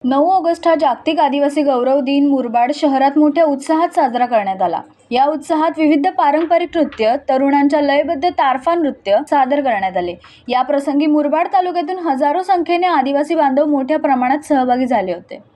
9 August हा जागतिक आदिवासी गौरव दिन मुरबाड शहरात मोठ्या उत्साहात साजरा करण्यात आला। या उत्साहात विविध पारंपरिक नृत्य, तरुणांच्या लयबद्ध तारफा नृत्य सादर करण्यात आले। या प्रसंगी मुरबाड तालुक्यातून हजारो संख्येने आदिवासी बांधव मोठ्या प्रमाणात सहभागी झाले होते।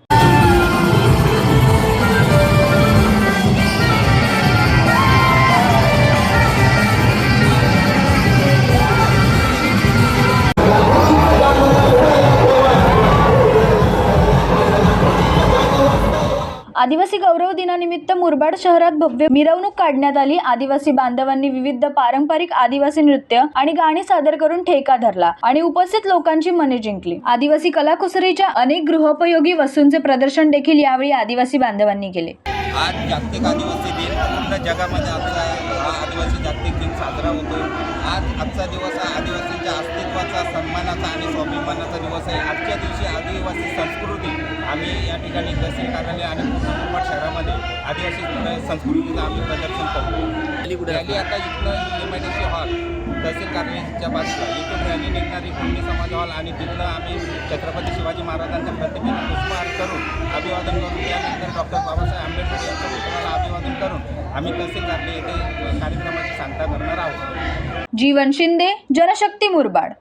आदिवासी गौरव दिनानिमित्त मुरबाड शहरात भव्य मिरवणूक काढण्यात आली। आदिवासी बांधवांनी विविध पारंपरिक आदिवासी नृत्य आणि गाणी सादर करून ठेका धरला आणि उपस्थित लोकांची मने जिंकली। आदिवासी कलाकुसरीच्या अनेक गृहोपयोगी वस्तूंचे प्रदर्शन देखील यावेळी आदिवासी बांधवांनी केले। आज जागतिक आदिवासी दिन पूर्ण जगामध्ये हा आदिवासी जागतिक दिन साजरा होतो। आजचा दिवस हा आदिवासींच्या अस्तित्वाचा, सन्मानाचा आणि स्वाभिमानाचा दिवस आहे। आजच्या दिवशी आदिवासी संस्कृती आम्ही या ठिकाणी तहसील कार्यालय आणि मुरबाड शहरामध्ये आदिवासी संस्कृतीचं आम्ही प्रदर्शन करतो। रॅली आता इथनं MIDC हॉल तहसील कार्यालयाच्या बाजूला इथून रॅली निघणारी कोणी समाज हॉल आणि तिथनं आम्ही छत्रपती शिवाजी महाराजांच्या प्रतिमेला पुष्पहार करून अभिवादन करून त्यानंतर डॉक्टर बाबासाहेब आंबेडकर यांच्या पुतळ्याला अभिवादन करून आम्ही तहसील कार्यालय येथे कार्यक्रमाची सांगता करणार आहोत। जीवन शिंदे, जनशक्ती मुरबाड।